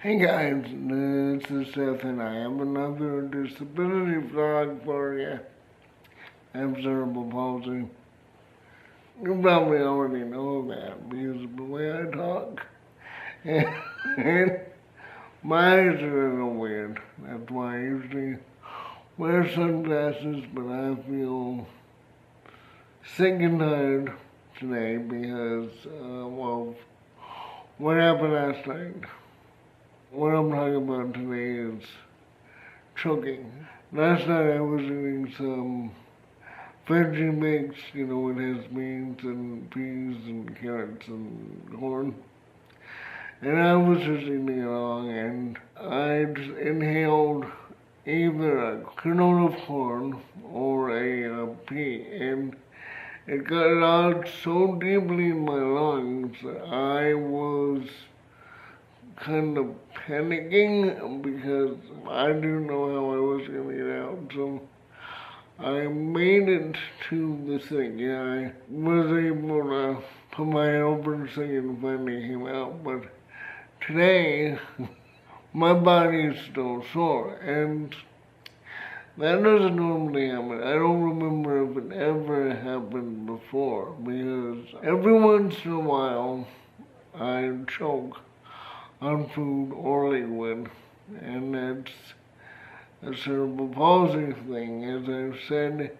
Hey guys, this is Seth and I have another disability vlog for you. I have cerebral palsy. You probably already know that because of the way I talk. And my eyes are a little weird. That's why I usually wear sunglasses, but I feel sick and tired today because of what happened last night. What I'm talking about today is choking. Last night I was eating some veggie mix, it has beans and peas and carrots and corn. And I was just eating along and I just inhaled either a kernel of corn or a pea, and it got lodged so deeply in my lungs that I was kind of panicking because I didn't know how I was going to get out. So I made it to the sink. I was able to put my head over the sink and finally came out. But today, my body is still sore, and that doesn't normally happen. I don't remember if it ever happened before, because every once in a while I choke on food or liquid, and that's a cerebral palsy thing. As I've said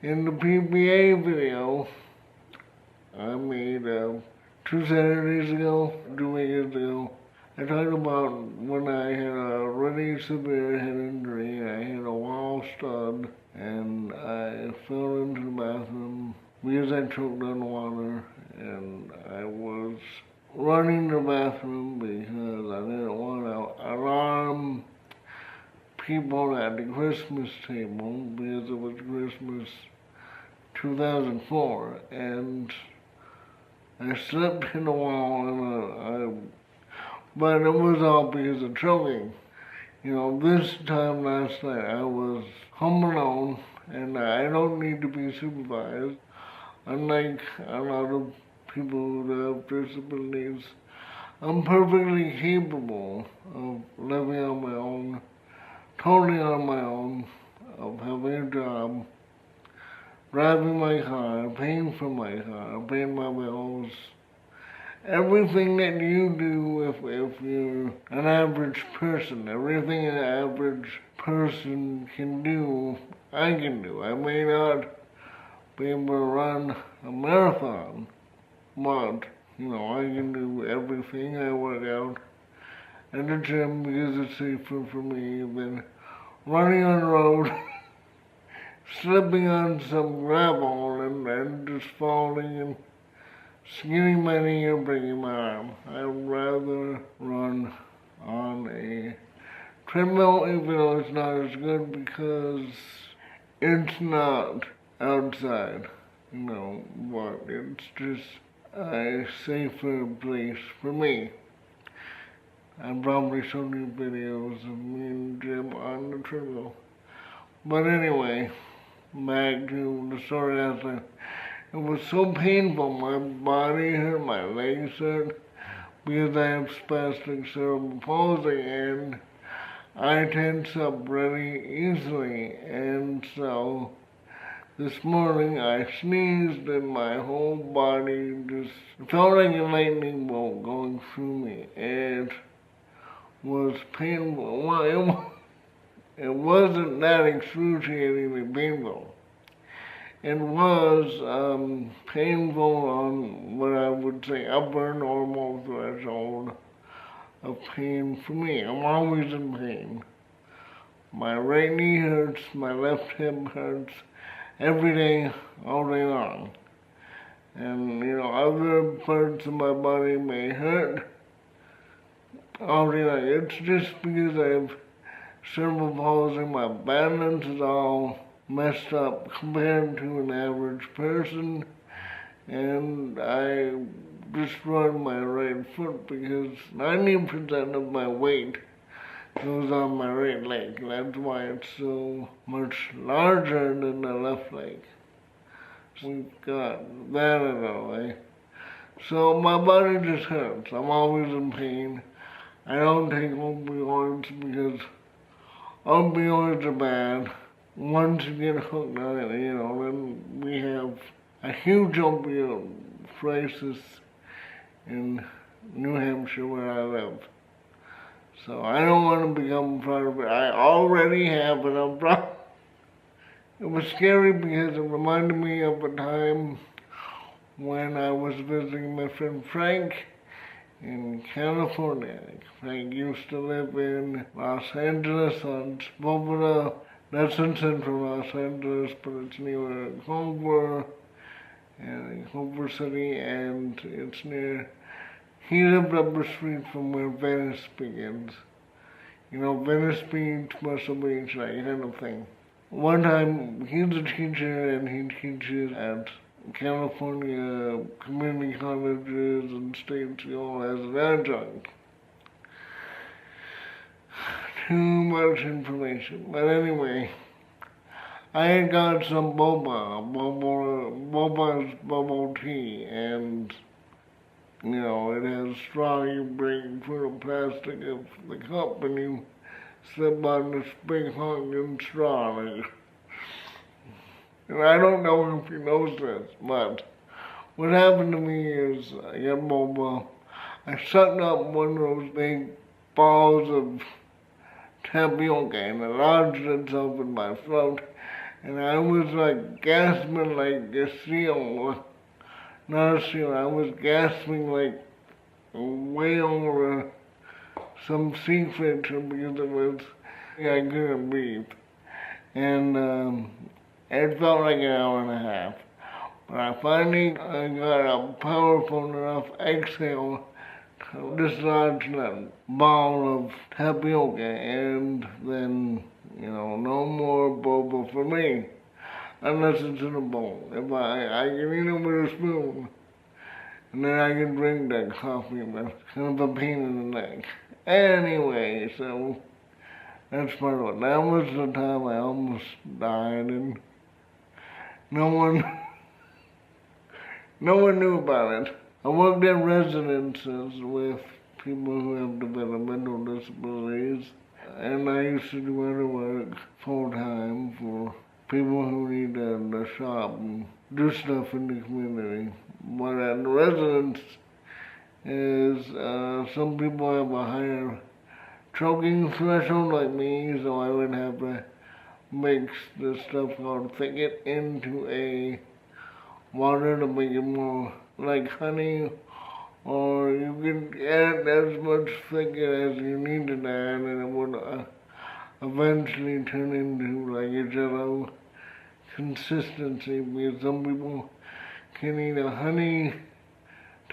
in the PPA video I made 2 Saturdays ago, 2 weeks ago, I talked about when I had a really severe head injury. I hit a wall stud and I fell into the bathroom because I choked on water, and I was running the bathroom because I didn't want to alarm people at the Christmas table because it was Christmas 2004, and I slipped in the wall and but it was all because of choking. This time last night I was home alone and I don't need to be supervised. Unlike a lot of people who have disabilities, I'm perfectly capable of living on my own, totally on my own, of having a job, driving my car, paying for my car, paying my bills. Everything that you do if you're an average person, everything an average person can do, I can do. I may not be able to run a marathon, but, I can do everything. I work out at the gym because it's safer for me than running on the road, slipping on some gravel and just falling and skinning my knee or breaking my arm. I'd rather run on a treadmill, even though it's not as good because it's not outside, but it's just a safer place for me. I've probably shown you videos of me and Jim on the treadmill. But anyway, back to the story last night. It was so painful. My body hurt, my legs hurt, because I have spastic cerebral palsy and I tense up really easily. And so this morning I sneezed and my whole body just felt like a lightning bolt going through me. It was painful. Well, it wasn't that excruciatingly painful. It was painful on what I would say upper normal threshold of pain for me. I'm always in pain. My right knee hurts, my left hip hurts every day, all day long. And, other parts of my body may hurt all day long. It's just because I have cerebral palsy, my balance is all messed up compared to an average person, and I just run my right foot because 90% of my weight goes on my right leg. That's why it's so much larger than the left leg. We've got that out of the way. So my body just hurts. I'm always in pain. I don't take opioids because opioids are bad. Once you get hooked on it, then we have a huge opioid crisis in New Hampshire where I live. So I don't want to become part of it. I already have enough problems. It was scary because it reminded me of a time when I was visiting my friend Frank in California. Frank used to live in Los Angeles on Sepulveda. That's in central Los Angeles, but it's near Culver City, and it's near. He lived up the street from where Venice begins. Venice Beach, Muscle Beach, that kind of thing. One time, he's a teacher, and he teaches at California community colleges and state school as an adjunct. Too much information. But anyway, I had got some boba's bubble tea, and it has straw. You break through the plastic of the cup and you slip on this big honking straw. And I don't know if he knows this, but what happened to me is I got boba. I sucked up one of those big balls of tapioca and it lodged itself in my throat. And I was like gasping like a seal. Not a seal, I was gasping like a whale or some sea creature because I couldn't breathe. And it felt like an hour and a half. But I finally got a powerful enough exhale to dislodge that ball of tapioca, and then, no more boba for me. Unless it's in a bowl. If I can eat it with a spoon, and then I can drink that coffee, but kind of a pain in the neck. Anyway, so that's part of it. That was the time I almost died, and no one knew about it. I worked at residences with people who have developmental disabilities, and I used to do other work full-time for people who need to shop and do stuff in the community. But at the residence is some people have a higher choking threshold like me, so I would have to mix this stuff called thicket into a water to make it more like honey, or you can add as much thicket as you need to add, and it would eventually turn into like a jello consistency, because some people can eat a honey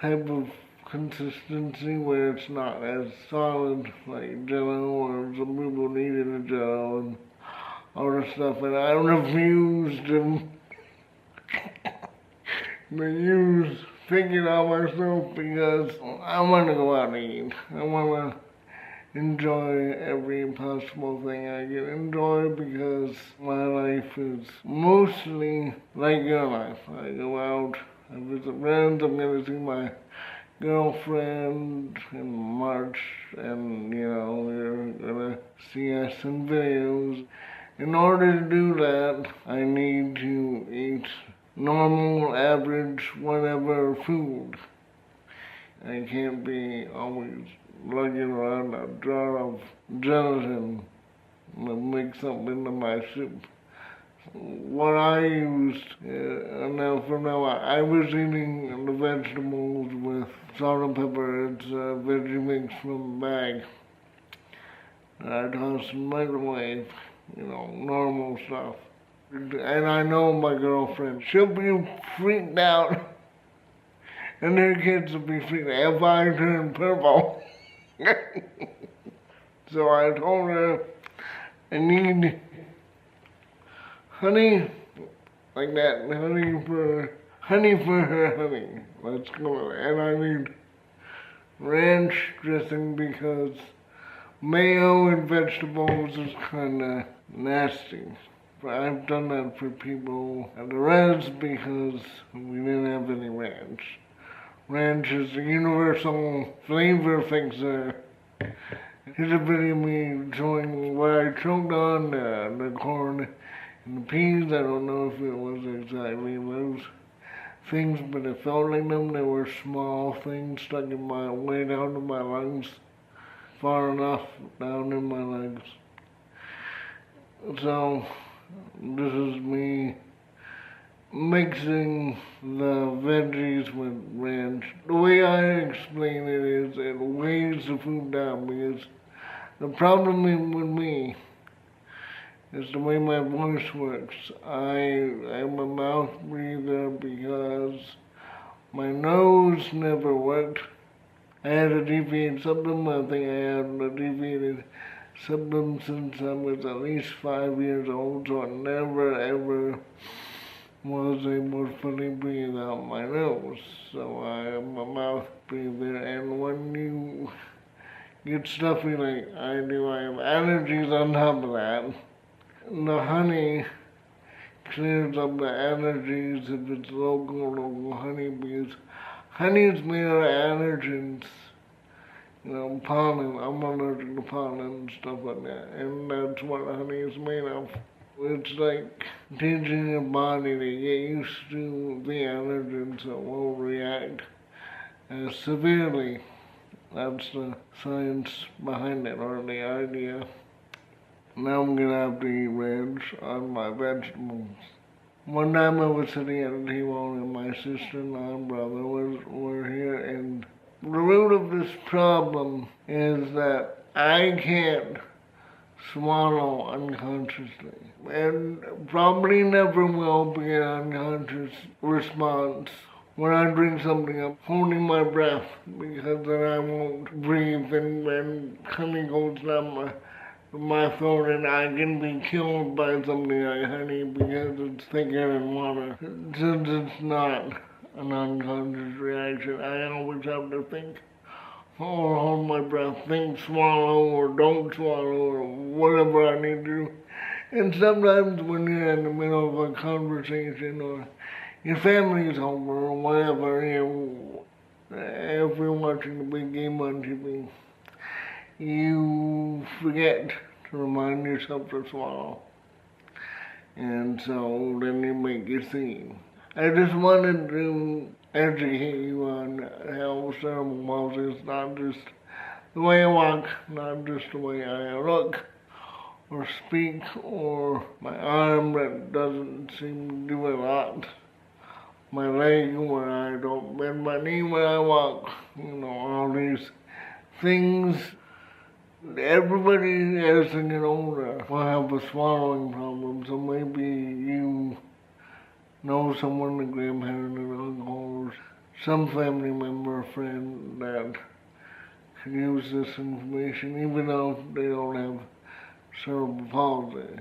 type of consistency where it's not as solid like jello, or some people need it in jello and all this stuff, and I refuse to use thinking on myself because I want to go out and eat. I want to enjoy every possible thing I can enjoy because my life is mostly like your life. I go out, I visit friends, I'm going to see my girlfriend in March, and we're going to see us in videos. In order to do that, I need to eat normal, average, whatever food. I can't be always lugging around a jar of gelatin to mix up into my soup. What I used, now I was eating the vegetables with salt and pepper. It's a veggie mix from a bag. I toss in the microwave, normal stuff. And I know my girlfriend, she'll be freaked out, and her kids will be freaked out if I turn purple. So I told her I need honey, like that, honey for her honey, let's call it. And I need ranch dressing because mayo and vegetables is kinda nasty. But I've done that for people at the res because we didn't have any ranch. Ranch is a universal flavor fixer Here's a video of me showing where I choked on the corn and the peas. I don't know if it was exactly those things, but it felt like them. They were small things stuck in my way down to my lungs, far enough down in my legs. So this is me mixing the veggies with ranch. The way I explain it is it weighs the food down, because the problem with me is the way my voice works. I am a mouth breather because my nose never worked. I had a deviated septum. I think I had a deviated septum since I was at least 5 years old, so I never ever was able to fully breathe out my nose. So I am a mouth breather, and when you get stuffy like I do, I have allergies on top of that. The honey clears up the allergies if it's local honey, because honey is made of allergens. You know, pollen. I'm allergic to pollen and stuff like that, and that's what honey is made of. It's like teaching your body to get used to the allergens that won't react as severely. That's the science behind it, or the idea. Now I'm gonna have to eat ranch on my vegetables. One time I was sitting at a table and my sister-in-law and brother were here, and the root of this problem is that I can't swallow unconsciously, and probably never will be an unconscious response when I drink something. I'm holding my breath, because then I won't breathe, and honey goes down my throat, and I can be killed by something like honey because it's thicker than water. Since it's not an unconscious reaction, I always have to think, or hold my breath, think, swallow, or don't swallow, or whatever I need to do. And sometimes when you're in the middle of a conversation, or your family's over, or whatever, if you're watching a big game on TV, you forget to remind yourself to swallow. And so then you make a scene. I just wanted to educate you on how cerebral palsy is not just the way I walk, not just the way I look or speak, or my arm that doesn't seem to do a lot, my leg where I don't bend my knee when I walk, all these things. Everybody as they get older will have a swallowing problem, so maybe you know someone, a grandparent, an uncle, or some family member or friend that can use this information, even though they don't have cerebral palsy.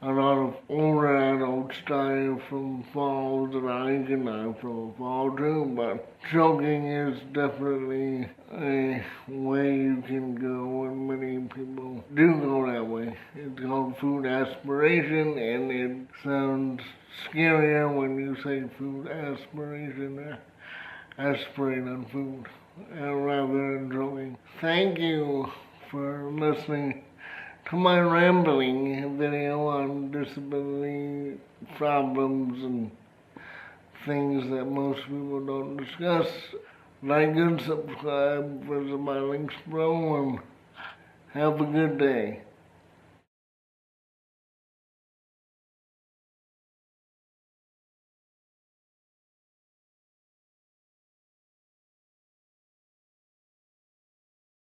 A lot of older adults die from falls, and I can die from a fall too, but choking is definitely a way you can go, and many people do go that way. It's called food aspiration, and it sounds scarier when you say food aspiration, aspirate on food, rather than choking. Thank you for listening to my rambling video on disability problems and things that most people don't discuss. Like and subscribe, visit my links below, and have a good day.